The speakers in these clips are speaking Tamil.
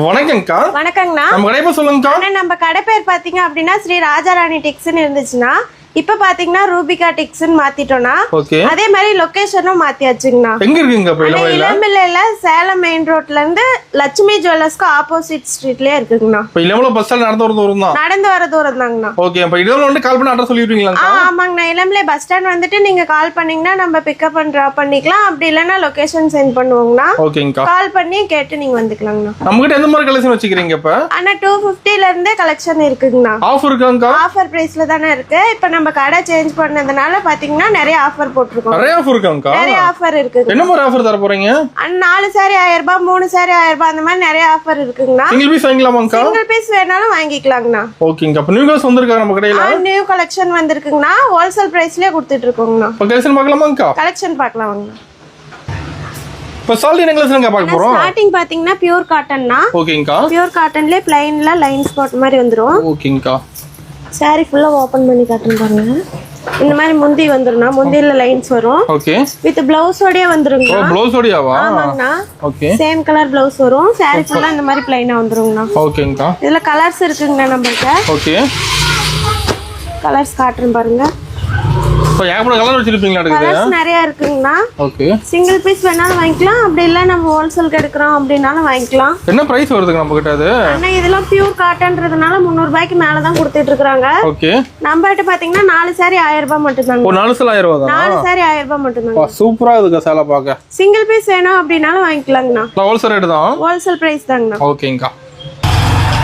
வணக்கம்க்கா. வணக்கங்கண்ணா. நம்ம கடை பேர் சொல்லுங்கக்கா. நம்ம கடை பேர் பாத்தீங்க அப்படின்னா ஸ்ரீ ராஜாராணி டெக்ஸ்னு இருந்துச்சுன்னா இப்ப பாத்தீங்கன்னா ரூபிகா டெக்ஸ்னு மாத்திட்டோம்னா அதே மாதிரி லொகேஷனும் மாத்தியாச்சுங்கண்ணா. எங்க இருக்குங்க? இளம்பிள்ளையில சேலம் மெயின் ரோட்ல இருந்து லட்சுமி ஜுவல்லர்ஸ்க்கு ஆப்போசிட் ஸ்ட்ரீட்லயே இருக்குங்கண்ணா. இப்ப இளம்பிள்ளை பஸ் ஸ்டாண்ட் நடந்து வர தூரம் தான். நடந்து வர தூரம் தாங்கண்ணா. ஓகே. அப்ப இளம்பிள்ளை வந்து கால் பண்ணி அட்ரஸ் சொல்லிடுவீங்களா? ஆமாங்கண்ணா. இளம்பிள்ளை பஸ் ஸ்டாண்ட் வந்துட்டு நீங்க கால் பண்ணீங்கன்னா நம்ம பிக்கப் அண்ட் டிராப் பண்ணிக்கலாம். அப்படி இல்லைன்னா லொகேஷன் சென்ட் பண்ணுவோங்கண்ணா. ஓகேங்கக்கா. கால் பண்ணி கேட்டு நீங்க வந்துக்கலாங்கண்ணா. நம்ம கிட்ட எந்த மாதிரி கலெக்ஷன் வச்சுக்கிறீங்க இப்ப? ஆனா 250ல இருந்தே கலெக்ஷன் இருக்குங்கண்ணா. ஆஃபர் இருக்காங்கக்கா? ஆஃபர் பிரைஸ்ல தானே இருக்கு. இப்ப நம்ம கடை சேஞ்ச் பண்ணதுனால பாத்தீங்கன்னா நிறைய ஆஃபர் போட்டுருக்கோம். நிறைய ஆஃபர் இருக்காங்கக்கா? நிறைய ஆஃபர் இருக்கு. என்ன மாதிரி ஆஃபர் தர போறீங்க? 4 சாரி 1000 ரூபாய், 3 சாரி 1000 ரூபாய், அந்த மாதிரி நிறைய ஆஃபர் இருக்குங்கண்ணா. சிங்கிள் பீஸ் வாங்கிக்கலாமாங்கக்கா? சிங்கிள் பீஸ் வேணாலும் வாங்கிக்கலாங்கண்ணா. ஓகேங்க. அப்ப நியூ கலெக்ஷன் வந்திருக்கா நம்ம கடையில? நியூ கலெக்ஷன் வந்திருக்குங்கண்ணா. ஹோல்சேல் பிரைஸ்லயே கொடுத்துட்டு இருக்கோங்கண்ணா. இப்ப கலெக்ஷன் பார்க்கலாமாங்கக்கா? கலெக்ஷன் பார்க்கலாம் வாங்கண்ணா. இப்ப சால்ட் என்ன கலெக்ஷன்ங்க பார்க்க போறோம்? ஸ்டார்டிங் பாத்தீங்கன்னா பியூர் காட்டன்னா. ஓகேங்கக்கா. பியூர் காட்டன்லயே ப்ளைன்ல லைன்ஸ் போட்ட மாதிரி வந்துரும். ஓகேங்கக்கா. சாரி ஃபுல்லா ஓபன் பண்ணி காட்டுறேன் பாருங்க. இந்த மாதிரி முந்தி வந்துரும்னா முந்தில லைன்ஸ் வரும். ஓகே. வித் ப்ளவுஸோடயே வந்துருங்க. ஓ ப்ளவுஸோடயாவா? ஆமாங்கண்ணா. ஓகே. சேம் கலர் ப்ளவுஸ் வரும். சாரி ஃபுல்லா இந்த மாதிரி ப்ளைனா வந்துருங்கண்ணா. ஓகேங்கக்கா. இதுல கலர்ஸ் இருக்குங்கண்ணா நம்மள்ட்ட. ஓகே. கலர்ஸ் காட்டுறேன் பாருங்க. இப்போ ஏகப்பட்ட கலர் வச்சிருப்பீங்களா? கலர்ஸ் நிறைய இருக்குங்கண்ணா. ஓகே. சிங்கிள் பீஸ் வேணாலும் வாங்கிக்கலாம். அப்படி இல்ல நம்ம ஹோல்சேல் எடுக்கிறோம் அப்படினாலும் வாங்கிக்கலாம். என்ன பிரைஸ் வருதுங்க நம்ம கிட்ட? அது அண்ணா இதெல்லாம் பியூர் காட்டன்றதுனால 300 ரூபாய்க்கு மேல தான் கொடுத்துட்டு இருக்காங்க. ஓகே. நம்ம கிட்ட பாத்தீங்கன்னா 4 சாரி 1000 ரூபாய் மட்டும் தாங்க. ஒரு 4 சாரி 1000 ரூபாய் தான். 4 சாரி 1000 ரூபாய் மட்டும் தாங்க. சூப்பரா இருக்கு சேலை பாக்க. சிங்கிள் பீஸ் வேணும் அப்படினாலும் வாங்கிக்கலாங்கண்ணா. ஹோல்சேல் ரேட் தான். ஹோல்சேல் பிரைஸ் தாங்கண்ணா. ஓகேங்கா.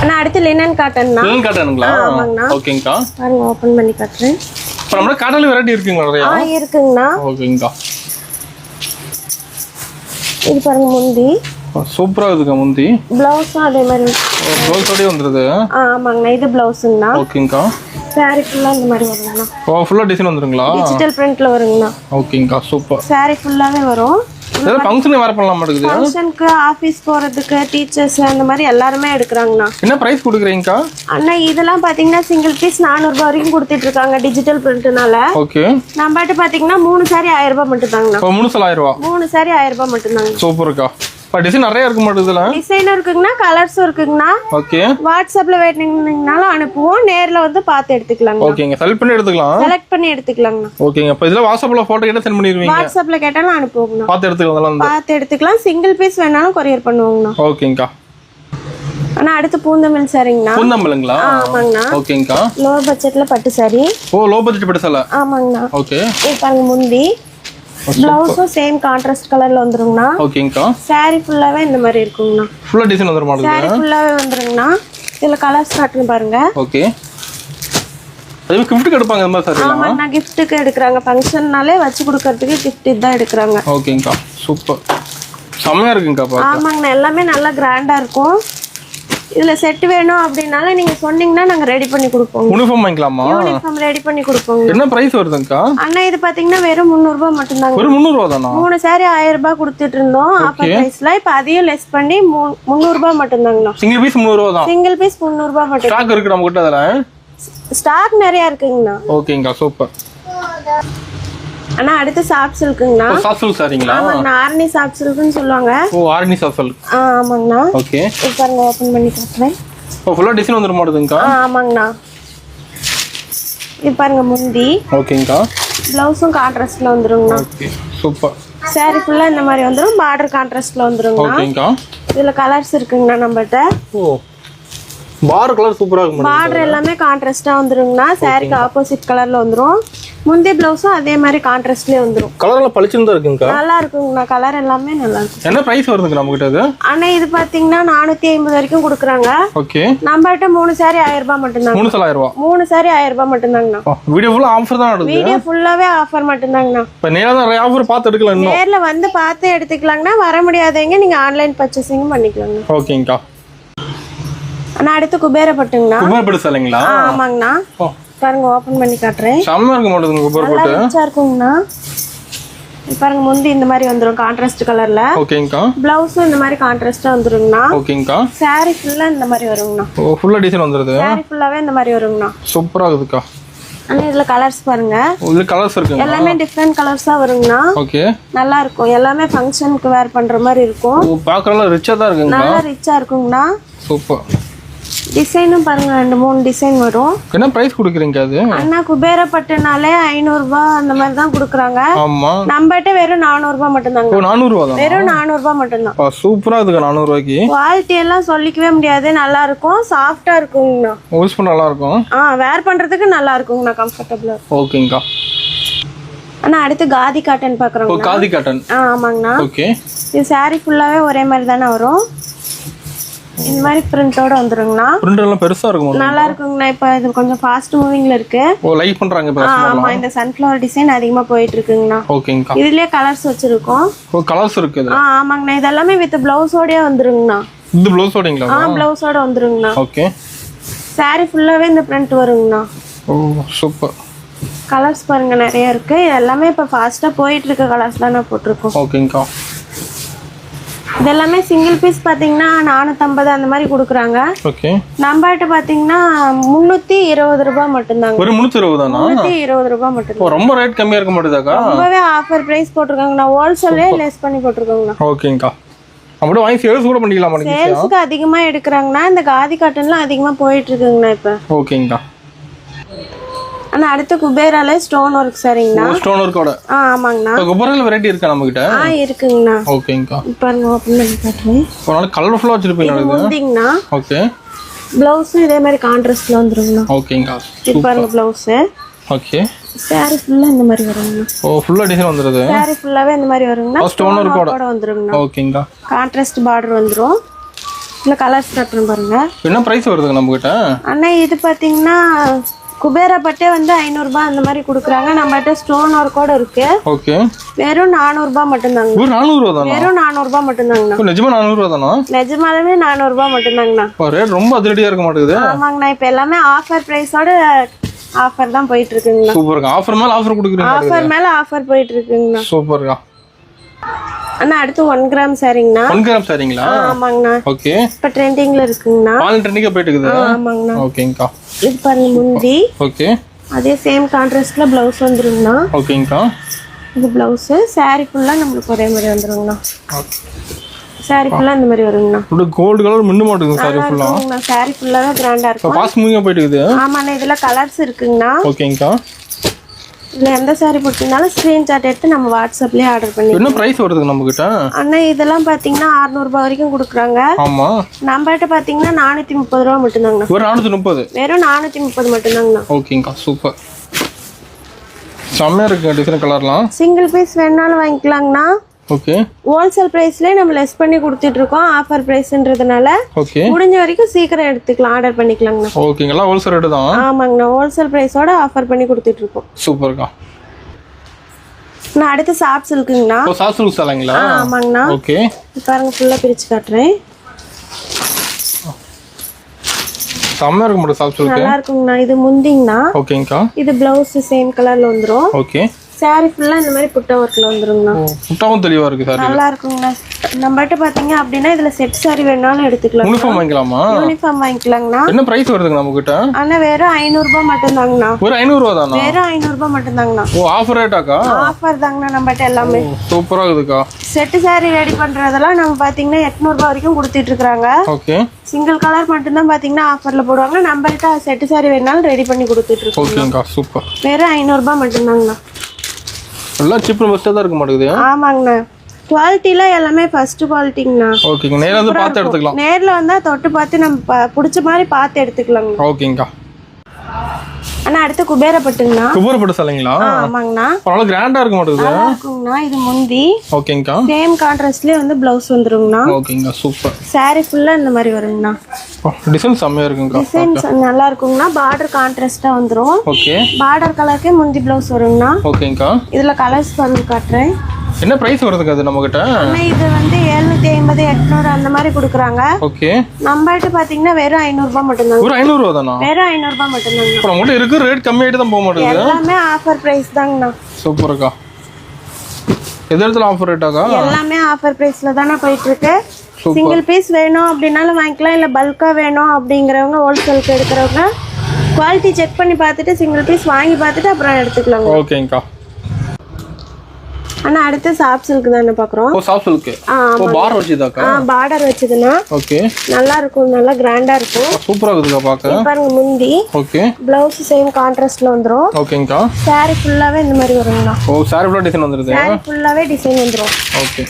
அண்ணா அடுத்து லினன் காட்டன்னா. லினன் காட்டனுங்களா? ஆமாங்கண்ணா. ஓகேங்கா. பாருங்க ஓபன் பண்ணி காட்டுறேன். இப்போ நம்ம காட்டன்ல வெரைட்டி இருக்குங்களா நிறைய? இருக்குங்கண்ணா. ஓகேங்கா. இது பாருங்க முந்தி. சூப்பரா இருக்குங்க முந்தி. ப்ளவுஸும் அதே மாதிரி ப்ளவுஸோடயே வந்துருது. ஆமாங்கண்ணா. இது ப்ளவுஸுங்கண்ணா. ஓகேங்கா. சாரி ஃபுல்லா இந்த மாதிரி வருங்கண்ணா. ஓ ஃபுல்லா டிசைன் வந்துருங்களா? டிஜிட்டல் பிரிண்ட்ல வருங்கண்ணா. ஓகேங்கா. சூப்பர். சாரி ஃபுல்லாவே வரும். ஏதோ ஃபங்க்ஷன் வேற பண்ணலாம் மாட்டேங்குது. ஃபங்க்ஷனுக்கு ஆபீஸ் போறதுக்கு டீச்சர்ஸ் அந்த மாதிரி எல்லாரும் எடுக்கறாங்கண்ணா. என்ன பிரைஸ் கொடுக்குறீங்கக்கா? அண்ணா இதெல்லாம் பாத்தீங்கன்னா சிங்கிள் பீஸ் 400 ரூபாய் வரைக்கும் கொடுத்துட்டு இருக்காங்க டிஜிட்டல் பிரிண்ட்னால. ஓகே. நம்மட்ட பாத்தீங்கன்னா 3 சாரி 1000 ரூபாய் மட்டும் தாங்கண்ணா. 3 சாரி 1000 ரூபாய். 3 சாரி 1000 ரூபாய் மட்டும் தாங்க. சூப்பர்க்கா. டிசைன் நிறைய இருக்க மாட்டேங்குதுல? டிசைனும் இருக்குங்கண்ணா, கலர்ஸும் இருக்குங்கண்ணா. ஓகே. வாட்ஸ்அப்ல வேணும்னாலும் அனுப்புவோம். நேர்ல வந்து பார்த்து எடுத்துக்கலாங்க. ஓகேங்க. செலக்ட் பண்ணி எடுத்துக்கலாம். செலக்ட் பண்ணி எடுத்துக்கலாங்க. ஓகேங்க. அப்ப இதெல்லாம் வாட்ஸ்அப்ல போட்டோ கேட்டா சென்ட் பண்ணிடுவீங்க? வாட்ஸ்அப்ல கேட்டாலும் அனுப்புவோம்ண்ணா. பார்த்து எடுத்துக்கலாம். பார்த்து எடுத்துக்கலாம். சிங்கிள் பீஸ் வேணாலும் கொரியர் பண்ணுவோங்கண்ணா. ஓகேங்கா. அண்ணா அடுத்து பூந்தமிழ் சாரிங்கண்ணா. பூந்தமிழ்ங்களா? ஆமாங்கண்ணா. ஓகேங்கா. லோ பட்ஜெட்ல பட்டு சாரி. ஓ லோ பட்ஜெட் பட்டு சாரி. ஆமாங்கண்ணா. ஓகே. இது பாருங்க முந்தி. ப்ளவுஸும் சேம் கான்ட்ராஸ்ட் கலர்ல வந்துருங்கண்ணா. ஓகேங்கா. சாரி ஃபுல்லாவே இந்த மாதிரி இருக்குங்கண்ணா. ஃபுல்லா டிசைன் வந்துற மாதிரி. சாரி ஃபுல்லாவே வந்துருங்கண்ணா. இதுல கலர்ஸ் காட்டுங்க பாருங்க. ஓகே. அது கிஃப்ட்க்கு எடுப்பாங்க இந்த மாதிரி சாரி? ஆமாண்ணா கிஃப்ட்டுக்கு எடுக்கறாங்க. ஃபங்க்ஷன்னாலே வச்சு கொடுக்கிறதுக்கு கிஃப்ட் இதான் எடுக்கறாங்க. ஓகேங்கா. சூப்பர். செமையா இருக்குங்கக்கா பாக்க. ஆமாங்கண்ணா எல்லாமே நல்லா கிராண்டா இருக்கும். இதுல செட் வேணும் அப்படினால நீங்க சொன்னீங்கன்னா நாங்க ரெடி பண்ணி கொடுப்போம். யூனிஃபார்ம் வாங்கிக்கலாமா? யூனிஃபார்ம் ரெடி பண்ணி கொடுப்போம். என்ன பிரைஸ் வருதுங்கக்கா? அண்ணா இது பாத்தீங்கன்னா வெறும் 300 ரூபாய் மட்டும் தாங்க. வெறும் 300 ரூபாய் தானா? 3 சாரி 1000 ரூபாய் கொடுத்துட்டு இருந்தோம் ஆஃபர் பிரைஸ்ல. இப்ப அதையும் லெஸ் பண்ணி 300 ரூபாய் மட்டும் தாங்கண்ணா. சிங்கிள் பீஸ் 300 ரூபாய் தான். சிங்கிள் பீஸ் 300 ரூபாய் மட்டும். ஸ்டாக் இருக்கு நம்ம கிட்ட அதல? ஸ்டாக் நிறைய இருக்குங்கண்ணா. ஓகேங்கா. சூப்பர். அண்ணா அடுத்து சாஃப்ட் சில்க்குங்கண்ணா. சாஃப்ட் சில்க் சாரிங்களா? ஆமாங்கண்ணா. ஆர்னி சாஃப்ட் சில்க்னு சொல்லுவாங்க. ஓ ஆர்னி சாஃப்ட் சில்க். ஆமாங்கண்ணா. ஓகே. இது பாருங்க ஓபன் பண்ணி காட்டுறேன். ஓ ஃபுல்லா டிசைன் வந்துற மாட்டேங்குதுங்கக்கா? ஆமாங்கண்ணா. இது பாருங்க முந்தி. ஓகேங்கா. ப்ளவுஸும் கான்ட்ராஸ்ட்ல வந்துருங்கண்ணா. ஓகே. சூப்பர். சாரி ஃபுல்லா இந்த மாதிரி வந்துரும். பார்டர் கான்ட்ராஸ்ட்ல வந்துருங்கண்ணா. ஓகேங்கா. இதுல கலர்ஸ் இருக்குங்கண்ணா நம்மட்ட. ஓ பார்டர் கலர் சூப்பரா இருக்கு. பார்டர் எல்லாமே கான்ட்ராஸ்டா வந்துருங்கண்ணா. சாரிக்கு ஆப்போசிட் கலர்ல வந்துரும். முந்தி ப்ளவுஸும் அதே மாதிரி கான்ட்ராஸ்ட்லயே வந்துரும். கலர் எல்லாம் பளிச்சுன்னு தான் இருக்குங்கக்கா. நல்லா இருக்குங்கண்ணா. கலர் எல்லாமே நல்லா இருக்கு. என்ன பிரைஸ் வருதுங்க நம்ம கிட்ட? அது அண்ணா இது பாத்தீங்கன்னா 450 வரைக்கும் கொடுக்குறாங்க. ஓகே. நம்மகிட்ட 3 சாரி 1000 ரூபாய் மட்டும் தாங்க. 3 சாரி 1000 ரூபாய். 3 சாரி 1000 ரூபாய் மட்டும் தாங்கண்ணா. வீடியோ ஃபுல்லா ஆஃபர் தான் நடக்குது. வீடியோ ஃபுல்லாவே ஆஃபர் மட்டும் தாங்கண்ணா. இப்ப நேரா நிறைய ஆஃபர் பார்த்து எடுக்கலாம். இன்னும் நேர்ல வந்து பார்த்து எடுத்துக்கலாங்கண்ணா. வர முடியாதவங்க நீங்க ஆன்லைன் பர்ச்சேசிங் பண்ணிக்கலாங்கண்ணா. ஓகேங்கா. அண்ணா அடுத்து குபேர பட்டுங்கண்ணா. குபேர பட்டு சாரிங்களா? ஆமாங்கண்ணா. பாருங்க ஓபன் பண்ணி காட்டுறேன். செம்ம இருக்க மாட்டேங்குது குபேர பட்டு. நல்லா இருக்குங்கண்ணா. பாருங்க முந்தி இந்த மாதிரி வந்துரும் கான்ட்ராஸ்ட் கலர்ல. ஓகேங்கா. ப்ளவுஸும் இந்த மாதிரி கான்ட்ராஸ்டா வந்துருங்கண்ணா. ஓகேங்கா. சாரி ஃபுல்லா இந்த மாதிரி வருங்கண்ணா. ஓ ஃபுல்லா டிசைன் வந்துருது. சாரி ஃபுல்லாவே இந்த மாதிரி வருங்கண்ணா. சூப்பரா இருக்குதுக்கா. அண்ணா இதுல கலர்ஸ் பாருங்க. இதுல கலர்ஸ் இருக்குங்க. எல்லாமே டிஃபரண்ட் கலர்ஸா வருங்கண்ணா. ஓகே. நல்லா இருக்கும். எல்லாமே ஃபங்க்ஷனுக்கு வேர் பண்ற மாதிரி இருக்கும். பார்க்கறதுல ரிச்சா தான் இருக்குங்க. நல்லா ரிச்சா இருக்குங்கண்ணா. சூப்பர். டிசைனும் பாருங்க 2-3 டிசைன் வரும். என்ன பிரைஸ் கொடுக்குறீங்க அது? அண்ணா குபேர பட்டுனாலே 500 ரூபாய் அந்த மாதிரி தான் கொடுக்குறாங்க. ஆமா. நம்மகிட்ட வெறும் 400 ரூபாய் மட்டும் தாங்க. 400 ரூபாய் தான். வெறும் 400 ரூபாய் மட்டும் தான். சூப்பரா இருக்கு 400 ரூபாய்க்கு. குவாலிட்டி எல்லாம் சொல்லிக்கவே முடியாது. நல்லா இருக்கும். சாஃப்ட்டா இருக்குங்கண்ணா. யூஸ் பண்ண நல்லா இருக்கும். வேர் பண்றதுக்கு நல்லா இருக்குங்கண்ணா. கம்ஃபர்ட்டபிளா. ஓகேங்கா. அண்ணா அடுத்து காதி காட்டன் பாக்குறோம். காதி காட்டன். ஆமாங்கண்ணா. ஓகே. இது saree ஃபுல்லாவே ஒரே மாதிரி தானே வரும். இந்த மாதிரி பிரிண்டோட வந்துருங்கண்ணா. பிரிண்ட் எல்லாம் பெருசா இருக்கும். நல்லா இருக்குங்கண்ணா. இப்போ இது கொஞ்சம் ஃபாஸ்ட் மூவிங்ல இருக்கு. லைக் பண்றாங்க இப்ப. ஆமா இந்த சன்ஃப்ளவர் டிசைன் அதிகமா போயிட்டு இருக்குங்கண்ணா. ஓகேங்கா. இதுலயே கலர்ஸ் வச்சிருக்கோம். கலர்ஸ் இருக்குது. ஆமாங்கண்ணா. இதெல்லாமே வித் பிளவுஸோடயே வந்துருங்கண்ணா. இது பிளவுஸோடங்களா? பிளவுஸோட வந்துருங்கண்ணா. ஓகே. saree ஃபுல்லாவே இந்த பிரிண்ட் வருங்கண்ணா. சூப்பர். கலர்ஸ் பாருங்க நிறைய இருக்கு. எல்லாமே இப்ப ஃபாஸ்டா போயிட்டு இருக்க கலர்ஸ் தான் நான் போட்டுருக்கோம். ஓகேங்கா. இதெல்லாமே சிங்கிள் பீஸ் பாத்தீங்கன்னா 450 அந்த மாதிரி கொடுக்குறாங்க. ஓகே. நம்மகிட்ட பாத்தீங்கன்னா 320 ரூபாய் மட்டும்தாங்க. ஒரு 320 தானா? 320 ரூபாய் மட்டும். ரொம்ப ரேட் கம்மியா இருக்க மாட்டேதாக்கா? ரொம்பவே ஆஃபர் பிரைஸ் போட்டுருக்காங்க. நான் ஹோல்சேலே லெஸ் பண்ணி போட்டுருக்காங்க. ஓகேங்கா. அப்படியே வாங்கி சேல்ஸ் கூட பண்ணிக்கலாம் மாட்டீங்க. சேல்ஸ்க்கு அதிகமா எடுக்கறாங்கன்னா இந்த காதி காட்டன்லாம் அதிகமா போயிட்டு இருக்குங்கண்ணா இப்ப. ஓகேங்கா. அண்ணா அடுத்து குபேரால ஸ்டோன் ஒர்க் சரிங்கண்ணா. ஸ்டோன் ஒர்க்கோட. ஆமாங்கண்ணா. குபேரால வெரைட்டி இருக்கா நம்ம கிட்ட? இருக்குங்கண்ணா. ஓகேங்கா. பாருங்க ஓபன் பண்ணி காட்டுறேன். ஒரு நாள் கலர்ஃபுல்லா வச்சிருப்பீங்க இது முந்திங்கண்ணா. ஓகே. ப்ளவுஸ் இதே மாதிரி கான்ட்ராஸ்ட்ல வந்துருங்கண்ணா. ஓகேங்கா. இது பாருங்க ப்ளவுஸ். ஓகே. saree ஃபுல்லா இந்த மாதிரி வருங்க. ஃபுல்லா டிசைன் வந்துருது. saree ஃபுல்லாவே இந்த மாதிரி வருங்கண்ணா. ஸ்டோன் ஒர்க்கோட வந்துருங்கண்ணா. ஓகேங்கா. கான்ட்ராஸ்ட் பார்டர் வந்துரும். இந்த கலர்ஸ் காட்டுறேன் பாருங்க. என்ன பிரைஸ் வருதுங்க நம்ம கிட்ட? அண்ணா இது பாத்தீங்கன்னா குபேரா பட்டே வந்து 500 ரூபாய் அந்த மாதிரி கொடுக்குறாங்க. நம்மகிட்ட ஸ்டோன் ஒர்க்கோட இருக்கு. ஓகே. வெறும் 400 ரூபாய் மட்டும் தாங்க. ஒரு 400 ரூபாய் தானா? வெறும் 400 ரூபாய் மட்டும் தாங்கண்ணா. நிஜமா 400 ரூபாய் தானா? நிஜமாலுமே 400 ரூபாய் மட்டும் தாங்கண்ணா. ரேட் ரொம்ப அதிரடியா இருக்க மாட்டேங்குது. ஆமாங்கண்ணா. இப்போ எல்லாமே ஆஃபர் பிரைஸோட ஆஃபர் தான் போயிட்டு இருக்குங்கண்ணா. சூப்பர்க்கா. ஆஃபர் மேல ஆஃபர் கொடுக்குறீங்க. ஆஃபர் மேல ஆஃபர் போயிட்டு இருக்குங்கண்ணா. சூப்பர்க்கா. அண்ணா அடுத்து 1 கிராம் சாரிங்கண்ணா. 1 கிராம் சாரிங்களா? ஆமாங்கண்ணா. ஓகே. இப்போ ட்ரெண்டிங்ல இருக்குங்கண்ணா. ஆல் ட்ரெண்டிங்கா போயிட்டு இருக்குது. ஆமாங்கண்ணா. ஓகேங்கா. இது பாருங்க முந்தி. ஓகே. அதே சேம் கான்ட்ராஸ்ட்ல ப்ளவுஸ் வந்துருங்கண்ணா. ஓகேங்கா. இது ப்ளவுஸ். saree ஃபுல்லா நம்மளுக்கு ஒரே மாதிரி வந்துருங்கண்ணா. saree ஃபுல்லா இந்த மாதிரி வருங்கண்ணா. இது கோல்ட் கலர் மின்ன மாட்டேங்குது saree ஃபுல்லா. saree ஃபுல்லாவே கிராண்டா இருக்கும். பாஸ் மூவிங்கா போயிட்டு இருக்குது. ஆமாண்ணா. இதுல கலர்ஸ் இருக்குங்கண்ணா. ஓகேங்கா. இதுல எந்த saree போட்டீங்கனாலும் ஸ்கிரீன்ஷாட் எடுத்து நம்ம வாட்ஸ்அப்லயே ஆர்டர் பண்ணி. என்ன பிரைஸ் வருது நம்ம கிட்ட? அண்ணா இதெல்லாம் பாத்தீங்கன்னா 600 ரூபாய் வரைக்கும் கொடுக்குறாங்க. ஆமா. நம்மகிட்ட பாத்தீங்கன்னா 430 ரூபாய் மட்டும் தாங்கண்ணா. ஒரு 430. வெறும் 430 மட்டும் தாங்கண்ணா. ஓகேங்கா. சூப்பர். செம்மையா இருக்கு டிசைன் கலர்லாம். சிங்கிள் பீஸ் வேணாலும் வாங்கிக்கலாங்கண்ணா. ஓகே. ஹோல்சேல் பிரைஸ்லயே நம்ம லெஸ் பண்ணி கொடுத்துட்டு இருக்கோம். ஆஃபர் பிரைஸ்ன்றதுனால ஓகே. முடிஞ்ச வரைக்கும் சீக்கிரம் எடுத்துக்கலாம். ஆர்டர் பண்ணிக்கலாங்கண்ணா. ஓகேங்களா. ஹோல்சேல் ரேட் தான். ஆமாங்கண்ணா. ஹோல்சேல் பிரைஸோட ஆஃபர் பண்ணி கொடுத்துட்டு இருக்கோம். சூப்பர்க்கா. நான் அடுத்து சாப் சில்க்குங்கண்ணா. சாப் சில்க் சாலைங்களா? ஆமாங்கண்ணா. ஓகே. பாருங்க ஃபுல்லா பிரிச்சு காட்டுறேன். செம்மையா இருக்கு மட்டும் சாப் சில்க். நல்லா இருக்குங்கண்ணா. இது முந்திங்கண்ணா. ஓகேங்கா. இது பிளவுஸ் சேம் கலர்ல வந்துரும். ஓகே. saree ஃபுல்லா இந்த மாதிரி புட்டா ஒர்க்ல வந்துருங்கண்ணா. புட்டாவும் தெளிவா இருக்கு சார். நல்லா இருக்குங்கண்ணா. நம்மகிட்ட பாத்தீங்க அப்படின்னா இதுல செட் saree வேணாலும் எடுத்துக்கலாம். யூனிஃபார்ம் வாங்கிக்கலாமா? யூனிஃபார்ம் வாங்கிக்கலாங்கண்ணா. என்ன பிரைஸ் வருதுங்க நம்ம கிட்ட? அண்ணா வெறும் 500 ரூபாய் மட்டும் தாங்கண்ணா. ஒரு 500 ரூபாய் தானா? வெறும் 500 ரூபாய் மட்டும் தாங்கண்ணா. ஆஃபர் ரேட்டாக்கா? ஆஃபர் தாங்கண்ணா. நம்மகிட்ட எல்லாமே சூப்பரா இருக்குக்கா. செட் saree ரெடி பண்றதெல்லாம் நம்ம பாத்தீங்கன்னா 800 ரூபாய் வரைக்கும் கொடுத்துட்டு இருக்காங்க. ஓகே. சிங்கிள் கலர் மட்டும் தான் பாத்தீங்கன்னா ஆஃபர்ல போடுவாங்க. நம்மகிட்ட செட் saree வேணாலும் ரெடி பண்ணி கொடுத்துட்டு இருக்கோம். ஓகேங்கா. சூப்பர். வெறும் 500 ரூபாய் மட்டும் தாங்கண்ணா. எல்லாம் சீப் அண்ட் பெஸ்டா தான் இருக்க மாட்டேங்குது. ஆமாங்கண்ணா. குவாலிட்டில எல்லாமே ஃபர்ஸ்ட் குவாலிட்டிங்கண்ணா. ஓகேங்க. நேர்ல வந்து பார்த்து எடுத்துக்கலாம். நேர்ல வந்தா தொட்டு பார்த்து நம்ம பிடிச்ச மாதிரி பார்த்து எடுத்துக்கலாங்க. ஓகேங்கா. அண்ணா அடுத்து குபேர பட்டுங்கண்ணா. குபேர பட்டு சாலைங்களா? ஆமாங்கண்ணா. பரவாயில்ல கிராண்டா இருக்க மாட்டேங்குது. நல்லா இருக்குங்கண்ணா. இது முந்தி. ஓகேங்கா. சேம் கான்ட்ராஸ்ட்லயே வந்து ப்ளவுஸ் வந்துருங்கண்ணா. ஓகேங்கா. சூப்பர். saree ஃபுல்லா இந்த மாதிரி வருங்கண்ணா. டிசைன் செம்மையா இருக்குங்கா. டிசைன்ஸ் நல்லா இருக்குங்கண்ணா. பார்டர் கான்ட்ராஸ்டா வந்துரும். ஓகே. பார்டர் கலருக்கே முந்தி ப்ளவுஸ் வருங்கண்ணா. ஓகேங்கா. இதுல கலர்ஸ் வந்து காட்டுறேன். என்ன பிரைஸ் வருதுங்க அது நம்ம கிட்ட? அண்ணா இது வந்து 750 800 அந்த மாதிரி கொடுக்குறாங்க. ஓகே. நம்மகிட்ட பாத்தீங்கன்னா வெறும் 500 ரூபாய் மட்டும் தான். ஒரு 500 ரூபாய் தானா? வெறும் 500 ரூபாய் மட்டும் தான். அப்புறம் உங்கள்ட்ட இருக்கு ரேட் கம்மியாயிட்டு தான் போக மாட்டேங்குது. எல்லாமே ஆஃபர் பிரைஸ் தாங்கண்ணா. சூப்பர்க்கா. எந்த இடத்துல ஆஃபர் ரேட்டாக்கா? எல்லாமே ஆஃபர் பிரைஸ்ல தானே போயிட்டு இருக்கு. சிங்கிள் பீஸ் வேணும் அப்படின்னாலும் வாங்கிக்கலாம். இல்ல பல்கா வேணும் அப்படிங்கறவங்க ஹோல்சேலுக்கு எடுக்கிறவங்க குவாலிட்டி செக் பண்ணி பார்த்துட்டு சிங்கிள் பீஸ் வாங்கி பார்த்துட்டு அப்புறம் எடுத்துக்கலாம். ஓகேங்கக்கா. அண்ணா அடுத்து சாஃப்ட் சில்க் தானே பார்க்குறோம். Soft silk. பார்டர் வச்சதாக்கா? பார்டர் வச்சதுன்னா ஓகே, நல்லா இருக்கும், நல்லா கிராண்டா இருக்கும். சூப்பரா இருக்குதுக்கா பார்க்க. பாருங்க முந்தி. ஓகே. ப்ளவுஸ் சேம் கான்ட்ராஸ்ட்ல வந்துரும். ஓகேங்கக்கா. saree ஃபுல்லாவே இந்த மாதிரி வரும்ண்ணா. saree ஃபுல்லா டிசைன் வந்துருது. saree ஃபுல்லாவே டிசைன் வந்துரும். ஓகே.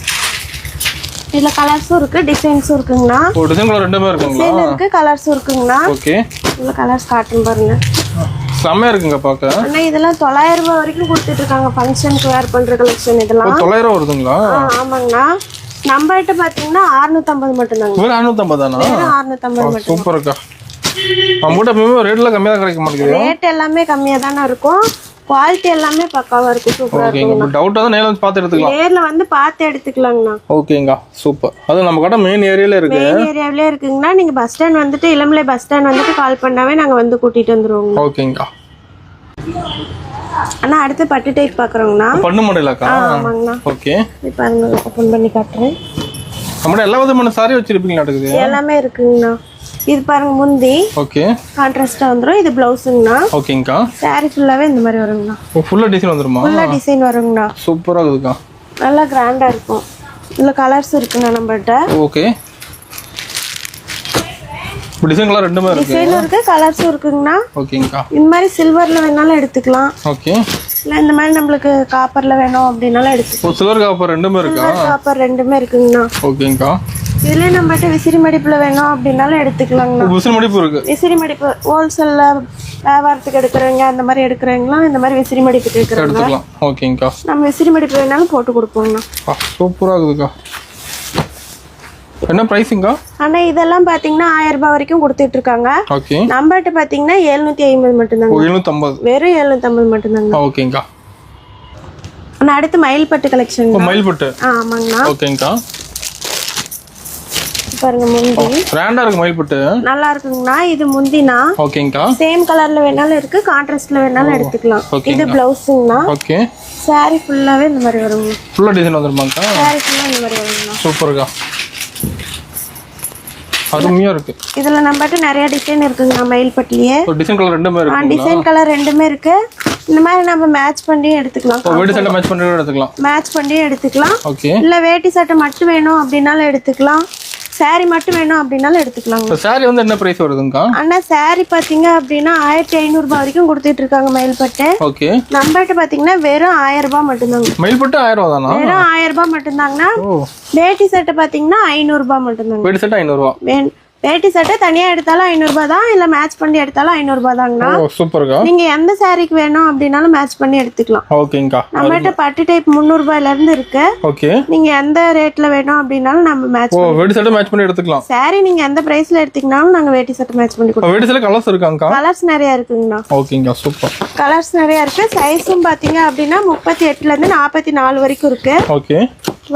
இதுல கலர்ஸும் இருக்கு, டிசைன்ஸும் இருக்குங்கண்ணா. டிசைன் கலர் ரெண்டுமே இருக்குங்களா? டிசைன் இருக்கு, கலர்ஸும் இருக்குங்கண்ணா. ஓகே. இதுல கலர்ஸ் காட்டுங்க பாருங்க. செமையா இருக்குங்க பாக்க. அண்ணா இதெல்லாம் 900 ரூபாய் வரைக்கும் கொடுத்துட்டு இருக்காங்க ஃபங்க்ஷனுக்கு வேர் பண்ற கலெக்ஷன் இதெல்லாம். 900 வருதுங்களா? ஆமாங்கண்ணா. நம்மகிட்ட பாத்தீங்கன்னா 650 மட்டும் தாங்க. வேற 650 தானா? 650 மட்டும். சூப்பரா. நம்மகிட்ட எப்பவுமே ரேட்ல கம்மியா தான் கிடைக்க மாட்டேங்குது. ரேட் எல்லாமே கம்மியா தானே இருக்கும். குவாலிட்டி எல்லாமே பக்காவா இருக்கு, சூப்பரா இருக்கு. ஓகேங்க. டவுட்டா தான் நேர்ல வந்து பார்த்து எடுத்துக்கலாம். நேர்ல வந்து பார்த்து எடுத்துக்கலாங்கண்ணா. ஓகேங்க, சூப்பர். அது நம்ம கடை மெயின் ஏரியால இருக்கு. மெயின் ஏரியாவிலே இருக்குங்கண்ணா. நீங்க பஸ் ஸ்டாண்ட் வந்துட்டு இளம்பிள்ளை பஸ் ஸ்டாண்ட் வந்துட்டு கால் பண்ணாவே நாங்க வந்து கூட்டிட்டு வந்துருவோங்க. ஓகேங்க. அண்ணா அடுத்து பட்டு டைப் பாக்குறோங்கண்ணா. பண்ணு மாடலாக்கா? ஆமாங்கண்ணா. ஓகே. இப்போ பாருங்க, ஓபன் பண்ணி காட்டுறேன். நம்மட எல்லா விதமான சாரி வச்சிருப்பீங்களா? நடக்குது எல்லாமே இருக்குங்கண்ணா. இது பாருங்க முந்தி. ஓகே. கான்ட்ராஸ்டா வந்துரும். இது ப்ளவுஸ்ங்கண்ணா. ஓகேங்கா. saree ஃபுல்லாவே இந்த மாதிரி வருங்கண்ணா. ஃபுல்லா டிசைன் வந்துருமா? ஃபுல்லா டிசைன் வருங்கண்ணா. சூப்பரா இருக்குக்கா. நல்லா கிராண்டா இருக்கும். இதுல கலர்ஸ் இருக்குண்ணா நம்மகிட்ட. ஓகே. டிசைன் கலர் ரெண்டுமே இருக்கு. டிசைன் இருக்கு, கலர்ஸும் இருக்குங்கண்ணா. ஓகேங்கா. இந்த மாதிரி சில்வர்ல வேணாலும் எடுத்துக்கலாம். ஓகே. இல்ல இந்த மாதிரி நம்மளுக்கு காப்பர்ல வேணும் அப்படினாலும் எடுத்துக்கலாம். சில்வர் காப்பர் ரெண்டுமே இருக்கா? காப்பர் ரெண்டுமே இருக்குங்கண்ணா. ஓகேங்கா. இதுல நம்மகிட்ட விசிறி மடிப்புல வேணும் அப்படினாலும் எடுத்துக்கலாங்கண்ணா. விசிறி மடிப்பு இருக்கு. விசிறி மடிப்பு ஹோல்சேல்ல வியாபாரத்துக்கு எடுக்கிறவங்க அந்த மாதிரி எடுக்கிறவங்களாம் இந்த மாதிரி விசிறி மடிப்பு எடுத்துக்கலாம். ஓகேங்கா. நம்ம விசிறி மடிப்பு வேணாலும் போட்டு கொடுப்போங்கண்ணா. சூப்பரா இருக்குதுக்கா. என்ன பிரைஸிங்கா? ஆனா இதெல்லாம் பாத்தீங்கன்னா 1000 ரூபாய் வரைக்கும் கொடுத்துட்டு இருக்காங்க. ஓகே. நம்மகிட்ட பாத்தீங்கன்னா 750 மட்டும் தாங்க. 750. வெறும் 750 மட்டும் தாங்க. ஓகேங்கா. அண்ணா அடுத்து மயில் பட்டு கலெக்ஷன். மயில் பட்டு. ஆமாங்கண்ணா. ஓகேங்கா. பாருங்க முந்தி. கிராண்டா இருக்கு மயில் பட்டு. நல்லா இருக்குங்கண்ணா. இது முந்தினா. ஓகேங்கா. சேம் கலர்ல வேணாலும் இருக்கு, கான்ட்ராஸ்ட்ல வேணாலும் எடுத்துக்கலாம். இது ப்ளவுஸ்ங்கண்ணா. ஓகே. saree ஃபுல்லாவே இந்த மாதிரி வருங்க. ஃபுல்லா டிசைன் வந்துருமாங்கா? saree ஃபுல்லா இந்த மாதிரி வருங்கண்ணா. சூப்பர்க்கா. அருமையா இருக்கு. இதுல நம்மகிட்ட நிறைய டிசைன் இருக்குங்க மயில் பட்டுலயே. டிசைன் கலர் ரெண்டுமே இருக்கு. டிசைன் கலர் ரெண்டுமே இருக்கு. இந்த மாதிரி நம்ம மேட்ச் பண்ணி எடுத்துக்கலாம். வேட்டி சட்டை மேட்ச் பண்ணி எடுத்துக்கலாம். மேட்ச் பண்ணி எடுத்துக்கலாம். ஓகே. இல்ல வேட்டி சட்டை மட்டும் வேணும் அப்படினாலும் எடுத்துக்கலாம். saree மட்டும் வேணும் அப்படினாலும் எடுத்துக்கலாம். saree வந்து என்ன பிரைஸ் வருதுங்கா? அண்ணா saree பாத்தீங்க அப்படினா 1500 ரூபாய் வரைக்கும் கொடுத்துட்டு இருக்காங்க மயில் பட்டு. ஓகே. நம்மகிட்ட பாத்தீங்கன்னா வெறும் 1000 ரூபாய் மட்டும் தாங்க. மயில் பட்டு 1000 ரூபாய் தானா? வெறும் 1000 ரூபாய் மட்டும் தாங்கண்ணா. வேட்டி சட்டை பாத்தீங்கன்னா 500 ரூபாய் மட்டும் தாங்க. வேட்டி சட்டை 500 ரூபாய். வேட்டி சட்டை தனியா எடுத்தாலும் 500 ரூபாய் தான். இல்ல மேட்ச் பண்ணி எடுத்தாலும் 500 ரூபாய் தாங்கண்ணா. சூப்பர்க்கா. நீங்க எந்த சாரிக்கு வேணும் அப்படினாலும் மேட்ச் பண்ணி எடுத்துக்கலாம். ஓகேங்கா. நம்மகிட்ட பட்டு டைப் 300 ரூபாயில இருந்து இருக்கு. ஓகே. நீங்க எந்த ரேட்ல வேணும் அப்படினாலும் நம்ம மேட்ச் பண்ணி. வேட்டி சட்டை மேட்ச் பண்ணி எடுத்துக்கலாம். சாரி நீங்க எந்த பிரைஸ்ல எடுத்தீங்கனாலும் நாங்க வேட்டி சட்டை மேட்ச் பண்ணி கொடுப்போம். வேட்டி சட்டை கலர்ஸ் இருக்காங்கா? கலர்ஸ் நிறைய இருக்குங்கண்ணா. ஓகேங்கா, சூப்பர். கலர்ஸ் நிறைய இருக்கு. சைஸும் பாத்தீங்க அப்படினா 38ல இருந்து 44 வரைக்கும் இருக்கு. ஓகே.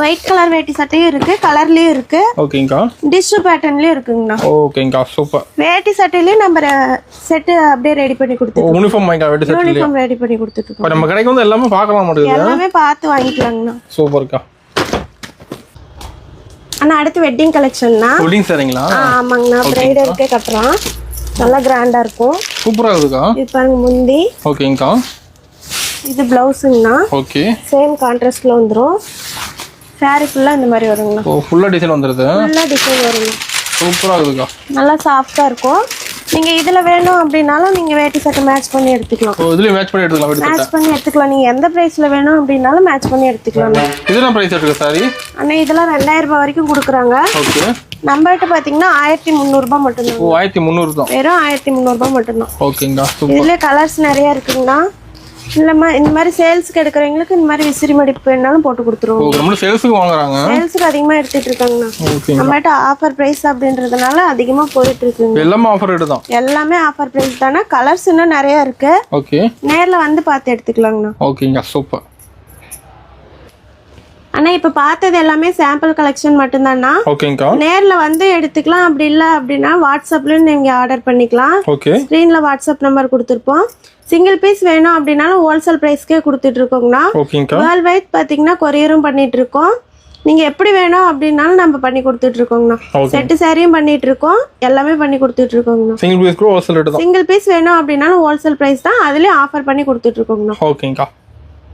ஒயிட் கலர் வேட்டி சட்டையும் இருக்கு, கலர்லயும் இருக்கு. ஓகேங்கா. டிஷ்யூ பேட்டர்ன்லயும் இருக்குங்கண்ணா. ஓகேங்கா, சூப்பர். வேட்டி சட்டையிலயும் நம்ம செட் அப்படியே ரெடி பண்ணி கொடுத்துருக்கோம். யூனிஃபார்ம் வாங்கி வேட்டி சட்டை யூனிஃபார்ம் ரெடி பண்ணி கொடுத்துருக்கோம். நம்ம கடைக்கு வந்து எல்லாமே பார்க்கலாம் முடியுது. எல்லாமே பார்த்து வாங்கிக்கலாங்கண்ணா. சூப்பர்க்கா. அண்ணா அடுத்து வெட்டிங் கலெக்ஷன்னா. வெட்டிங் சாரிங்களா? ஆமாங்கண்ணா. பிரைடலுக்கே கட்டலாம். நல்லா கிராண்டா இருக்கும். சூப்பரா இருக்குக்கா. இது பாருங்க முந்தி. ஓகேங்கா. இது பிளவுஸ்ங்கண்ணா. ஓகே. சேம் கான்ட்ராஸ்ட்ல வந்துரும். saree ஃபுல்லா இந்த மாதிரி வருங்கண்ணா. ஃபுல்லா டிசைன் வந்துருது. ஃபுல்லா டிசைன் வருங்க. சூப்பரா இருக்குக்கா. நல்லா சாஃப்ட்டா இருக்கும். நீங்க இதுல வேணும் அப்படினாலும் நீங்க வேட்டி சட்டை மேட்ச் பண்ணி எடுத்துக்கலாம். இதுல மேட்ச் பண்ணி எடுத்துக்கலாம். வேட்டி சட்டை மேட்ச் பண்ணி எடுத்துக்கலாம். நீங்க எந்த பிரைஸ்ல வேணும் அப்படினாலும் மேட்ச் பண்ணி எடுத்துக்கலாம். இதெல்லாம் பிரைஸ் இருக்கு சாரி? அண்ணா இதெல்லாம் 2000 ரூபாய் வரைக்கும் கொடுக்குறாங்க. ஓகே. நம்மகிட்ட பாத்தீங்கன்னா 1300 ரூபாய் மட்டும் தான். 1300 தான். வெறும் 1300 ரூபாய் மட்டும் தான். ஓகேங்கா, சூப்பர். இதுல கலர்ஸ் நிறைய இருக்குங்கண்ணா. இல்லம்மா இந்த மாதிரி சேல்ஸ்க்கு எடுக்கிறவங்களுக்கு இந்த மாதிரி விசிறி மடிப்பு வேணாலும் போட்டு கொடுத்துருவோம். நம்ம சேல்ஸ்க்கு வாங்குறாங்க. சேல்ஸ்க்கு அதிகமா எடுத்துட்டு இருக்காங்கண்ணா. நம்மகிட்ட ஆஃபர் பிரைஸ் அப்படின்றதுனால அதிகமா போயிட்டு இருக்குங்க. எல்லாமே ஆஃபர் ரேட் தான். எல்லாமே ஆஃபர் பிரைஸ் தானே. கலர்ஸ் இன்னும் நிறைய இருக்கு. ஓகே. நேர்ல வந்து பார்த்து எடுத்துக்கலாங்கண்ணா. ஓகேங்க, சூப்பர். அண்ணா இப்ப பார்த்தது எல்லாமே சாம்பிள் கலெக்ஷன் மட்டும்தானா? ஓகேங்கா. நேர்ல வந்து எடுத்துக்கலாம். அப்படி இல்ல அப்படின்னா வாட்ஸ்அப்ல நீங்க ஆர்டர் பண்ணிக்கலாம். ஓகே. ஸ்கிரீன்ல வாட்ஸ்அப் நம்பர் கொடுத்துருப்போம். சிங்கிள் பீஸ் வேணும் அப்படின்னாலும் ஹோல்சேல் பிரைஸ்க்கே கொடுத்துட்டு இருக்கோங்கண்ணா. ஓகேங்கா. வேர்ல்ட் வைட் பாத்தீங்கன்னா கொரியரும் பண்ணிட்டு இருக்கோம். நீங்க எப்படி வேணும் அப்படின்னாலும் நம்ம பண்ணி கொடுத்துட்டு இருக்கோங்கண்ணா. செட்டு சாரியும் பண்ணிட்டு இருக்கோம், எல்லாமே பண்ணி கொடுத்துட்டு இருக்கோங்கண்ணா. சிங்கிள் பீஸ் கூட ஹோல்சேல் ரேட் தான். சிங்கிள் பீஸ் வேணும் அப்படின்னாலும் ஹோல்சேல் பிரைஸ் தான், அதுலயே ஆஃபர் பண்ணி கொடுத்துட்டு இருக்கோங்கண்ணா. ஓகேங்கா.